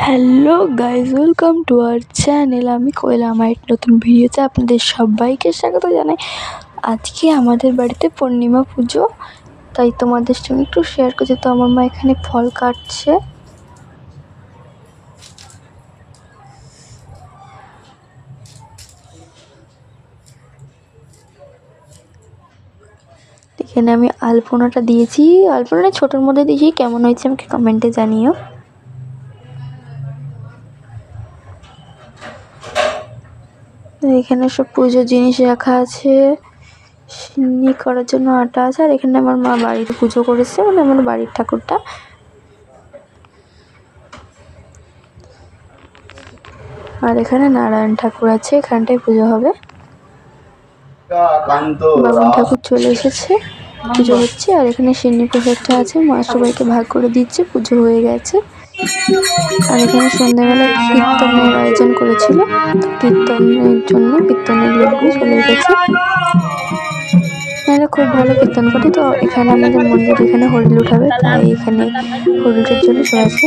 Hello guys, welcome to our channel. আমি কোয়েল, আমার এক নতুন ভিডিওতে আপনাদের সবাইকে স্বাগত জানাই। আজকে আমাদের বাড়িতে পূর্ণিমা পুজো, তাই তোমাদের সঙ্গে একটু শেয়ার করছি। তো আমার মা এখানে ফল কাটছে। এখানে আমি আলপনাটা দিয়েছি, আলপনাটা ছোটোর মধ্যে দিয়েছি। কেমন হয়েছে আমাকে কমেন্টে জানিও। এখানে সব পুজোর জিনিস রাখা আছে, সিন্নি করার জন্য আটা আছে। আর এখানে আমার মা বাড়িতে পুজো করেছে, মানে আমার বাড়ির ঠাকুরটা। আর এখানে নারায়ণ ঠাকুর আছে, এখানটায় পুজো হবে। বামুন ঠাকুর চলে এসেছে, পুজো হচ্ছে। আর এখানে সিন্নি প্রসাদটা আছে, মা সবাইকে ভাগ করে দিচ্ছে, পুজো হয়ে গেছে। আর এখানে সন্ধ্যাবেলা কীর্তনের আয়োজন করেছিল, কীর্তনের জন্য কীর্তনের লোকগুলো চলে এসেছে। এরা খুব ভালো কীর্তন করে। তো এখানে আমাদের মন্দির, এখানে হরিল উঠাবে, তাই এখানে হরিলের জন্য সবাই আছে।